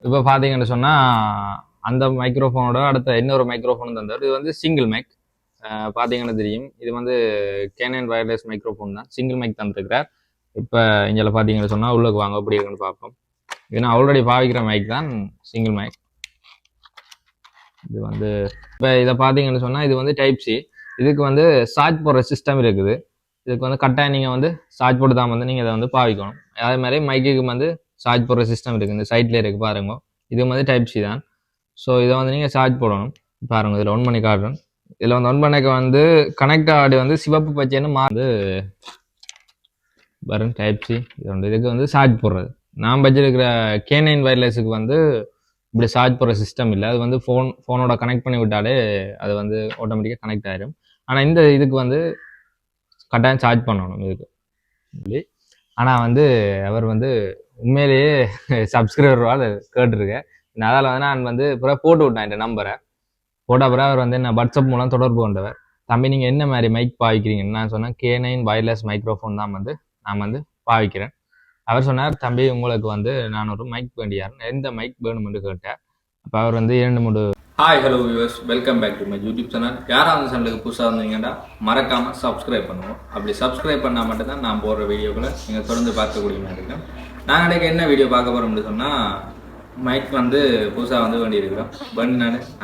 இப்போ பார்த்தீங்கன்னு சொன்னால் அந்த மைக்ரோஃபோனோட அடுத்த இன்னொரு மைக்ரோஃபோன் தந்தார். இது வந்து சிங்கிள் மைக். பார்த்தீங்கன்னா தெரியும், இது வந்து கேனன் வயர்லெஸ் மைக்ரோஃபோன் தான். சிங்கிள் மைக் தந்துருக்கிறார். இப்போ இங்கே பார்த்தீங்கன்னு சொன்னால் உள்ளுக்கு வாங்க எப்படி இருக்குன்னு பார்ப்போம். இது நான் ஆல்ரெடி பாவிக்கிற மைக் தான், சிங்கிள் மைக். இது வந்து இப்போ இதை பார்த்தீங்கன்னு சொன்னால் இது வந்து டைப் சி. இதுக்கு வந்து சார்ஜ் போடுற சிஸ்டம் இருக்குது. இதுக்கு வந்து கட்டாயம் நீங்கள் வந்து சார்ஜ் போட்டு தான் வந்து நீங்கள் இதை வந்து பாவிக்கணும். அதே மாதிரி மைக்குக்கு வந்து சார்ஜ் போடுற சிஸ்டம் இருக்குது, இந்த சைட்லேயே இருக்குது பாருங்க. இது வந்து டைப் சி தான். ஸோ இதை வந்து நீங்கள் சார்ஜ் போடணும். பாருங்க, இதில் ஒன் பண்ணி காட்டுறேன். இதில் வந்து ஒன் பண்ணிக்க வந்து கனெக்ட் ஆடி வந்து சிவப்பு பச்சைன்னு வந்து வரும் டைப் சி. இது வந்து இதுக்கு வந்து சார்ஜ் போடுறது. நான் வச்சிருக்கிற K9 வயர்லெஸுக்கு வந்து இப்படி சார்ஜ் போடுற சிஸ்டம் இல்லை. அது வந்து ஃபோனோட கனெக்ட் பண்ணி விட்டாலே அது வந்து ஆட்டோமேட்டிக்காக கனெக்ட் ஆயிடும். ஆனால் இந்த இதுக்கு வந்து கட்டாயம் சார்ஜ் பண்ணணும் இதுக்கு. ஆனால் வந்து அவர் வந்து உண்மையிலேயே சப்ஸ்கிரைபரால் கேட்டிருக்கேன். அதால் வந்து நான் வந்து பிறகு போட்டு விட்டேன் இந்த நம்பரை. போட்ட பிறகு அவர் வந்து என்ன வாட்ஸ்அப் மூலம் தொடர்பு கொண்டவர். தம்பி நீங்கள் என்ன மாதிரி மைக் பாவிக்கிறீங்கன்னு நான் சொன்னேன். K9 வயர்லெஸ் மைக்ரோஃபோன் தான் வந்து நான் வந்து பாவிக்கிறேன். அவர் சொன்னார், தம்பி உங்களுக்கு வந்து நான் ஒரு மைக் வேண்டியார், எந்த மைக் வேணும்னு கேட்டேன். அப்போ அவர் வந்து 2-3 hi hello viewers, welcome back to my YouTube channel. யாராவது அந்த சேனலுக்கு புதுசாக இருந்தீங்கன்னா மறக்காமல் சப்ஸ்கிரைப் பண்ணுவோம். அப்படி சப்ஸ்கிரைப் பண்ணால் மட்டும்தான் நான் போடுற வீடியோக்களை நீங்கள் தொடர்ந்து பார்க்கக்கூடிய மாதிரி இருக்கும். நாங்கள் இன்றைக்கி என்ன வீடியோ பார்க்க போகிறோம்னு சொன்னால், மைக் வந்து புதுசாக வந்து வேண்டியிருக்கிறோம்.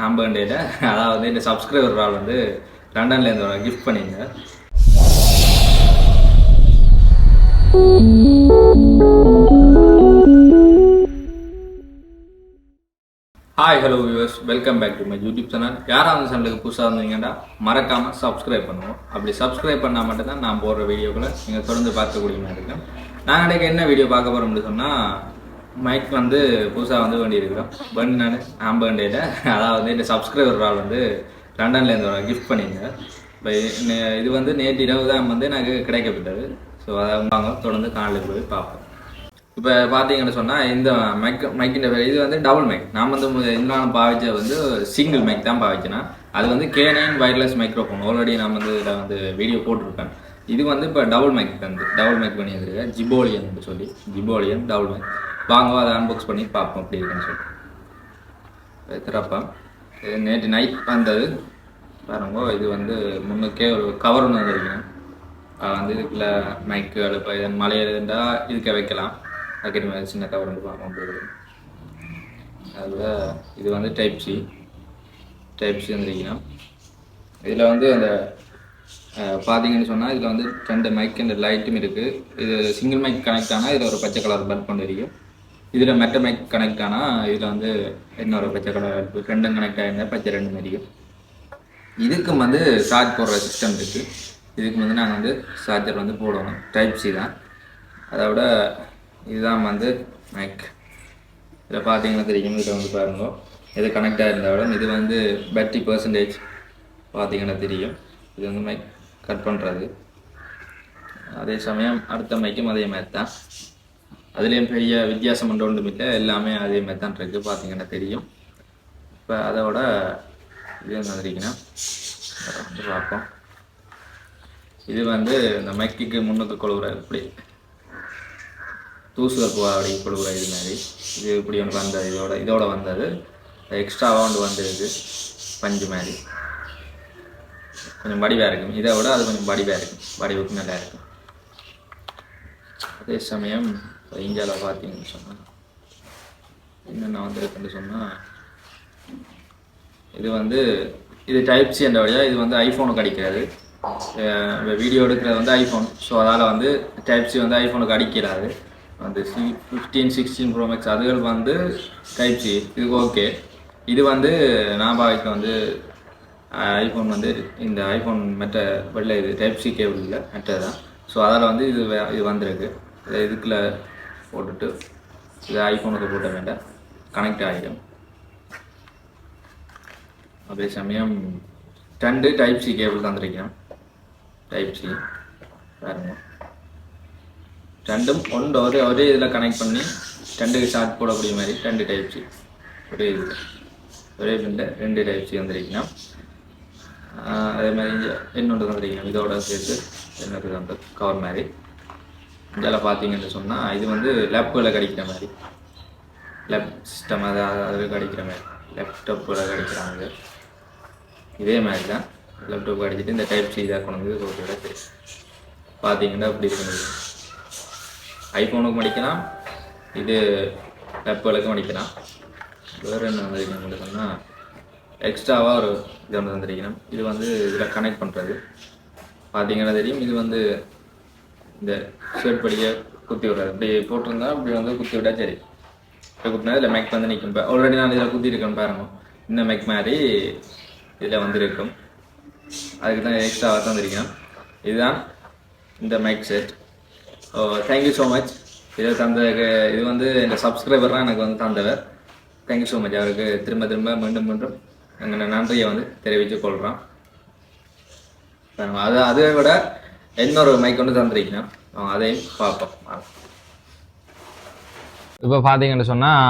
நான் வேண்டியில் அதாவது இந்த சப்ஸ்கிரைபர் ஆள் வந்து லண்டன்லேருந்து ஒரு கிஃப்ட் பண்ணியிருந்தேன். Hi hello viewers, welcome back to my YouTube channel. யாராவது அந்த சேனலுக்கு புதுசாக இருந்தீங்கன்னா மறக்காமல் சப்ஸ்கிரைப் பண்ணுவோம். அப்படி சப்ஸ்கிரைப் பண்ணால் மட்டும்தான் நான் போடுற வீடியோக்களை நீங்கள் தொடர்ந்து பார்க்கக்கூடிய மாதிரி இருக்கும். நாங்கள் இன்றைக்கி என்ன வீடியோ பார்க்க போகிறோம்னு சொன்னால், மைக் வந்து புதுசாக வந்து வேண்டியிருக்கிறோம். நான் வேண்டியில் அதாவது இந்த சப்ஸ்கிரைபர் ஆள் வந்து லண்டன்லேருந்து ஒரு கிஃப்ட் பண்ணியிருந்தேன். இப்போ இது வந்து நேற்று இரவு தான் வந்து எனக்கு கிடைக்கப்பட்டது. ஸோ அதை வாங்க தொடர்ந்து காலையில் போய் பார்ப்போம். இப்போ பார்த்தீங்கன்னு சொன்னால் இந்த மைக்கின் இது வந்து டபுள் மைக். நான் வந்து இன்னும் பாவிச்ச வந்து சிங்கிள் மைக் தான் பாவிச்சேன்னா, அது வந்து K9 வயர்லெஸ் மைக்ரோஃபோன். ஆல்ரெடி நான் வந்து இதில் வந்து வீடியோ போட்டிருப்பேன். இது வந்து இப்போ டபுள் மைக் பண்ணி வந்துருக்கேன். ஜிபோலியன் சொல்லி, ஜிபோலியன் டபுள் மைக். வாங்க அதை அன்பாக்ஸ் பண்ணி பார்ப்போம் அப்படி இருக்குன்னு சொல்லி. திறப்பா நேற்று நைட் வந்தது பாருங்க. இது வந்து முன்னுக்கே ஒரு கவர் ஒன்று வந்துருக்கேன். வந்து இதுக்குள்ள மைக்கு அழுப்ப இதன் மலையில் இருந்தால் இதுக்க வைக்கலாம். வைக்கிற மாதிரி சின்ன கவர் வந்து பார்ப்போம் அப்படி. அதில் இது வந்து டைப் சி வந்துருக்கணும். இதில் வந்து அந்த பார்த்தீங்கன்னு சொன்னால் இதில் வந்து 2 மைக் இந்த லைட்டும் இருக்குது. இது சிங்கிள் மைக் கனெக்ட் ஆனால் இதில் ஒரு பச்சை கலர் பல்ப் கொண்டு இருக்கும். இதில் மெட்ட மைக் கனெக்ட் ஆனால் இதில் வந்து இன்னொரு பச்சை கலர் பல்ப். 2 கனெக்ட் ஆகிருந்தால் பச்சை 2 இருக்கும். இதுக்கும் வந்து சார்ஜ் போடுற சிஸ்டம் இருக்குது. இதுக்கு வந்து நாங்கள் வந்து சார்ஜர் வந்து போடணும். டைப் சி தான். அதோட இதுதான் வந்து மைக். இதில் பார்த்தீங்கன்னா தெரியும், இதில் வந்து பாருங்க எது கனெக்ட் ஆகிருந்தாலும் இது வந்து பேட்டரி % பார்த்தீங்கன்னா தெரியும். இது வந்து மைக் கட் பண்ணுறது. அதே சமயம் அடுத்த மைக்கும் அதே மாதிரி தான். அதுலேயும் பெரிய வித்தியாசம் ஒன்றும் இல்லை, எல்லாமே அதே மாதிரி தான் இருக்குது. பார்த்தீங்கன்னா தெரியும். இப்போ அதோட இது வந்துருக்கீங்கன்னா வந்து பார்ப்போம். இது வந்து இந்த மைக்குக்கு முன்னுக்கு கொழுவுற இப்படி தூசுகள் அப்படி கொழுவுற இது மாதிரி. இது இப்படி ஒன்று வந்தது. இதோட வந்தது எக்ஸ்ட்ராவாக ஒன்று வந்துருக்கு பஞ்சு மாதிரி. கொஞ்சம் வடிவாக இருக்கும். இதை விட அது கொஞ்சம் வடிவாக இருக்கும். வடிவுக்கு நல்லா இருக்கும். அதே சமயம் இந்தியாவில் பார்த்தீங்கன்னு சொன்னால் என்னென்ன வந்துருக்குன்னு சொன்னால், இது வந்து இது டைப் சி என்ற வழியாக இது வந்து ஐஃபோனுக்கு அடிக்கிறது. வீடியோ எடுக்கிறது வந்து ஐஃபோன். ஸோ அதால் வந்து டைப் சி வந்து ஐஃபோனுக்கு அடிக்கிறாது. வந்து 15, 16 Pro Max அதுகள் வந்து டைப் சி. இதுக்கு ஓகே. இது வந்து நான் பாவிக்க வந்து ஐஃபோன் வந்து இந்த ஐஃபோன் மற்ற வெளில இது டைப் சி கேபிள் இல்லை, மற்றது தான். ஸோ அதால் வந்து இது வந்திருக்கு. இதுக்குள்ளே போட்டுட்டு இது ஐஃபோனுக்கு போட்ட வேண்டாம், கனெக்ட் ஆகிடும். அதே சமயம் 2 டைப் சி கேபிள் தந்துருக்கேன். டைப் சி பாருங்க, 2ம் ஒரே இதில் கனெக்ட் பண்ணி 2க்கு சார்ஜ் போடக்கூடிய மாதிரி 2 டைப் சி ஒரே பின்னில் 2 டைப் சி வந்துருக்கணும். அதே மாதிரி இன்னொன்று வந்துருக்கணும். இதோட சேர்த்து என்னது வந்து கவர் மாதிரி. இதில் பார்த்தீங்கன்னு சொன்னால் இது வந்து லேப்டாப்பில் கிடைக்கிற மாதிரி. சிஸ்டம் அது கிடைக்கிற மாதிரி லேப்டாப்பில் கிடைக்கிறாங்க. இதே மாதிரி தான் லேப்டாப் அடிச்சுட்டு இந்த டைப் சி இதாக கொண்டு வந்து ஓகேடா சரி பார்த்தீங்கன்னா அப்படி இருக்குது. ஐஃபோனுக்கு மடிக்கலாம், இது லேப்டாப்புகளுக்கும் மடிக்கலாம். வேறு என்ன வந்துருக்கணும் சொன்னால் எக்ஸ்ட்ராவாக ஒரு இது ஒன்று வந்துருக்கணும். இது வந்து இதில் கனெக்ட் பண்ணுறது பார்த்தீங்கன்னா தெரியும். இது வந்து இந்த ஷர்ட் படியை குத்தி விடுறது இப்படி போட்டிருந்தா இப்படி வந்து குத்தி விட்டா சரி. இப்போ குத்தினா இதில் மேக் வந்து நிற்கும். இப்போ ஆல்ரெடி நான் இதில் குத்தி இருக்கேன்னு பாருங்க. இந்த மேக் மாதிரி இதில் வந்துருக்கும். அதுக்கு தான் எக்ஸ்ட்ராவாக தான் வந்துருக்கணும். இதுதான் இந்த mic set. Thank you so much. இதை தந்த இது வந்து இந்த சப்ஸ்கிரைபர் தான் எனக்கு வந்து தந்தவர். Thank you so much. அவருக்கு திரும்ப திரும்ப மீண்டும் மீண்டும் எங்கள் நன்றியை வந்து தெரிவித்து கொள்கிறோம். அதை விட இன்னொரு மைக் வந்து தந்திருக்கணும். அதையும் பார்ப்போம். இப்போ பார்த்தீங்கன்னு சொன்னால்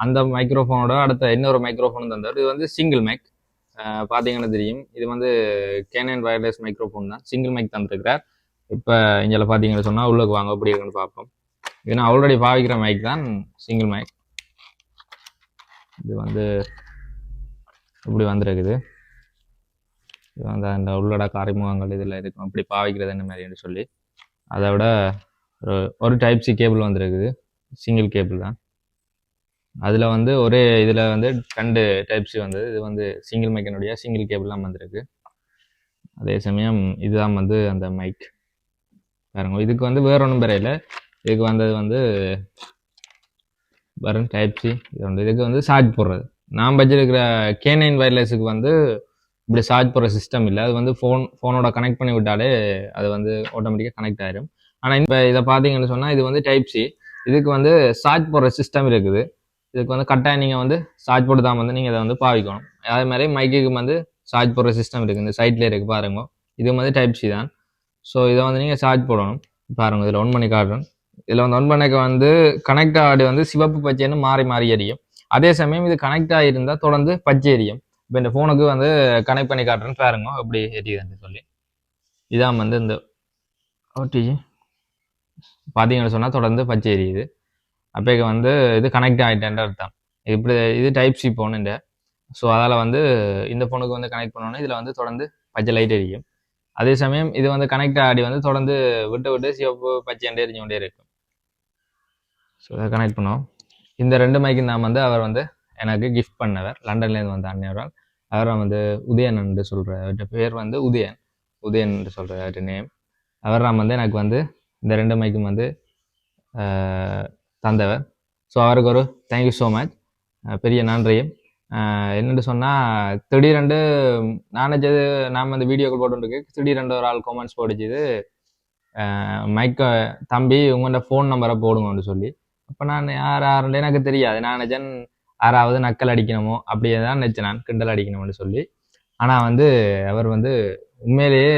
அந்த மைக்ரோஃபோனோட அடுத்த இன்னொரு மைக்ரோஃபோன் தந்தார். இது வந்து சிங்கிள் மைக். பார்த்தீங்கன்னா தெரியும். இது வந்து கேனன் வயர்லெஸ் மைக்ரோஃபோன் தான். சிங்கிள் மைக் தந்துருக்கிறார். இப்போ இங்கே பார்த்தீங்கன்னு சொன்னால் உள்ளுக்கு வாங்க எப்படி இருக்குன்னு பார்ப்போம். ஏன்னா ஆல்ரெடி பாவிக்கிற மைக் தான் சிங்கிள் மைக். இது வந்து இப்படி வந்திருக்குது. இது வந்து அந்த உள்ளோட காரிமுகங்கள் இதில் இருக்கும் இப்படி பாவிக்கிறது என்ன மாதிரின்னு சொல்லி. அதை விட ஒரு டைப் சி கேபிள் வந்துருக்குது. சிங்கிள் கேபிள் தான். அதில் வந்து ஒரே இதில் வந்து 2 டைப் சி வந்தது. இது வந்து சிங்கிள் மைக்கினுடைய சிங்கிள் கேபிள் தான் வந்திருக்கு. அதே சமயம் இதுதான் வந்து அந்த மைக் பாருங்க. இதுக்கு வந்து வேற ஒன்றும் பெற இல்லை. இதுக்கு வந்தது வந்து வரும் டைப் சி. இது வந்து இதுக்கு வந்து சார்ஜ் போடுறது. நான் வச்சிருக்கிற K9 வயர்லெஸுக்கு வந்து இப்படி சார்ஜ் போடுற சிஸ்டம் இல்லை. அது வந்து ஃபோனோட கனெக்ட் பண்ணி விட்டாலே அது வந்து ஆட்டோமேட்டிக்காக கனெக்ட் ஆயிரும். ஆனால் இப்போ இதை பார்த்தீங்கன்னு சொன்னால் இது வந்து டைப் சி. இதுக்கு வந்து சார்ஜ் போடுற சிஸ்டம் இருக்குது. இதுக்கு வந்து கட்டாயம் நீங்கள் வந்து சார்ஜ் போட்டு தான் வந்து நீங்கள் இதை வந்து பாவிக்கணும். அதே மாதிரி மைக்குக்கு வந்து சார்ஜ் போடுற சிஸ்டம் இருக்குது. இந்த சைட்லேயே இருக்குது பாருங்க. இது வந்து டைப் சி தான். ஸோ இதை வந்து நீங்கள் சார்ஜ் போடணும். பாருங்கள் இதில் 1 பண்ணி காட்டுறேன். இதில் வந்து 1 பண்ணிக்க வந்து கனெக்ட் ஆகி வந்து சிவப்பு பச்சைன்னு மாறி மாறி எரியும். அதே சமயம் இது கனெக்ட் ஆகியிருந்தால் தொடர்ந்து பச்சை எரியும். இப்போ இந்த ஃபோனுக்கு வந்து கனெக்ட் பண்ணி காட்டுறேன்னு பாருங்க எப்படி எரியுதுன்னு சொல்லி. இதான் வந்து இந்த ஓடிஜி பார்த்தீங்கன்னு சொன்னால் தொடர்ந்து பச்சை எரியுது. அப்போ வந்து இது கனெக்ட் ஆகிட்டேன்ற அர்த்தம். இப்படி இது டைப் சி ஃபோன் இந்த. ஸோ அதால் வந்து இந்த ஃபோனுக்கு வந்து கனெக்ட் பண்ணோன்னா இதில் வந்து தொடர்ந்து பச்சை லைட் எரியும். அதே சமயம் இது வந்து கனெக்ட் ஆடி வந்து தொடர்ந்து விட்டு சிவப்பு பச்சை எரிஞ்சு கொண்டே இருக்கும். ஸோ அதை கனெக்ட் பண்ணோம். இந்த 2 மைக்கு நான் வந்து அவர் வந்து எனக்கு கிஃப்ட் பண்ணவர். லண்டன்லேருந்து வந்த அண்ணன். அவரை வந்து உதயன் என்று சொல்கிற அவர்கிட்ட பேர் வந்து உதயன் என்று சொல்கிற அவர்கிட்ட நேம். அவர் வந்து எனக்கு வந்து இந்த 2 மைக்கும் வந்து தந்தவர். ஸோ அவருக்கு ஒரு தேங்க்யூ ஸோ மச். பெரிய நன்றியும். என்னென்னு சொன்னால் திடீரெண்டு நான் நினச்சது நாம் அந்த வீடியோக்கள் போட்டுருக்கு. திடீரெண்டு ஒரு ஆள் கமெண்ட்ஸ் போட்டுச்சுது மைக்க தம்பி உங்கள்கிட்ட ஃபோன் நம்பரை போடுங்கன்னு சொல்லி. அப்போ நான் யாருன்னு எனக்கு தெரியாது. நான் நினச்சேன் யாராவது நக்கல் அடிக்கணுமோ அப்படியே தான் நினச்சேன். நான் கிண்டல் அடிக்கணும்னு சொல்லி. ஆனால் வந்து அவர் வந்து உண்மையிலேயே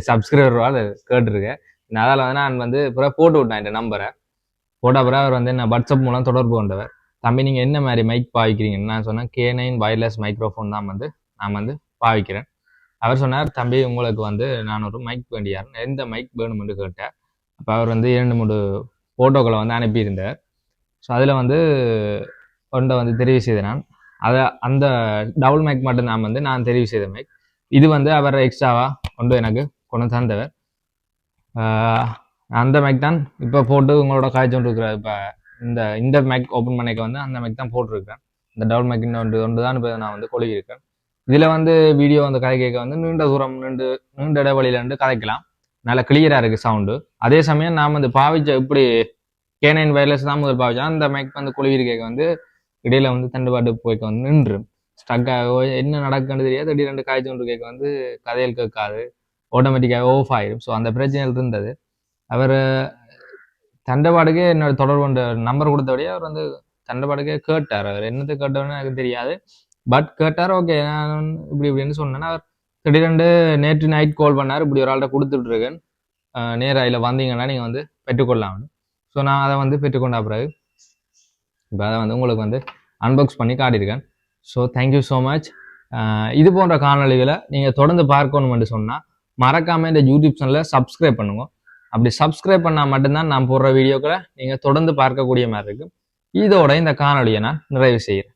சப்ஸ்கிரைபரால் கேட்டிருக்கேன். அதால் வந்து நான் வந்து பிறகு போட்டு விட்டேன் இந்த நம்பரை. போட்ட பிறகு அவர் வந்து என்ன வாட்ஸ்அப் மூலம் தொடர்பு கொண்டவர். தம்பி நீங்கள் என்ன மாதிரி மைக் பாவிக்கிறீங்கன்னு நான் சொன்னேன். K9 வயர்லெஸ் மைக்ரோஃபோன் தான் வந்து நான் வந்து பாவிக்கிறேன். அவர் சொன்னார் தம்பி உங்களுக்கு வந்து நான் ஒரு மைக் வேண்டியார், எந்த மைக் வேணுமென்று கேட்டார். அப்போ அவர் வந்து 2-3 ஃபோட்டோக்களை வந்து அனுப்பியிருந்தார். ஸோ அதில் வந்து ஒன்றை வந்து தெரிவு செய்தேன் நான். அந்த டபுள் மைக் மட்டும் நான் தெரிவு செய்த மைக். இது வந்து அவர் எக்ஸ்ட்ராவாக கொண்டு எனக்கு கொண்டு தந்தவர். அந்த மைக் தான் இப்போ போட்டு உங்களோட காய்ச்சல் இருக்கிற. இப்போ இந்த மைக் ஓப்பன் பண்ணிக்க வந்து அந்த மைக் தான் போட்டிருக்கேன். இந்த டபுள் மைக் ஒன்று தான் இப்போ நான் வந்து கொழுகியிருக்கேன். இதில் வந்து வீடியோ வந்து கதை கேட்க வந்து நீண்ட தூரம் நீண்ட இடைவெளியிலேருந்து கதைக்கலாம். நல்லா கிளியராக இருக்குது சவுண்டு. அதே சமயம் நான் வந்து பாவிச்ச இப்படி K9 வயர்லெஸ் தான் முதல் பாவிச்சா அந்த மைக் வந்து கொழுகிரு கேட்க வந்து இடையில வந்து தண்டுபாட்டு போய்க்க வந்து நின்று ஸ்டக்காக என்ன நடக்குன்னு தெரியாது. திடீரெண்டு காய்ச்சல் கேட்க வந்து கதையில் கேட்காது, ஆட்டோமேட்டிக்காக ஆஃப் ஆயிடும். ஸோ அந்த பிரச்சனைகள் இருந்தது. அவர் தண்டபாடுக்கே என்னோட தொடர்பு கொண்ட நம்பர் கொடுத்தபடியே அவர் வந்து தண்டபாடுக்கே கேட்டார். அவர் என்னத்தை கேட்டோன்னு எனக்கு தெரியாது. பட் கேட்டார். ஓகே நான் இப்படின்னு சொன்னேன்னா அவர் திடீரெண்டு நேற்று நைட் கால் பண்ணார். இப்படி ஒரு ஆள்கிட்ட கொடுத்துட்ருக்கேன், நேராக இல்லை வந்தீங்கன்னா நீங்கள் வந்து பெற்றுக்கொள்ளலாம்னு. ஸோ நான் அதை வந்து பெற்றுக்கொண்டா பிறகு இப்போ அதை வந்து உங்களுக்கு வந்து அன்பாக்ஸ் பண்ணி காட்டியிருக்கேன். So thank you so much. இது போன்ற காணொலிகளை நீங்கள் தொடர்ந்து பார்க்கணும்னு சொன்னால் மறக்காமல் இந்த யூடியூப் சேனலில் சப்ஸ்கிரைப் பண்ணுங்க. அப்படி சப்ஸ்கிரைப் பண்ணால் மட்டும்தான் நான் போடுற வீடியோக்களை நீங்கள் தொடர்ந்து பார்க்கக்கூடிய மாதிரி இருக்கும். இதோட இந்த காணொலியை நான் நிறைவு செய்கிறேன்.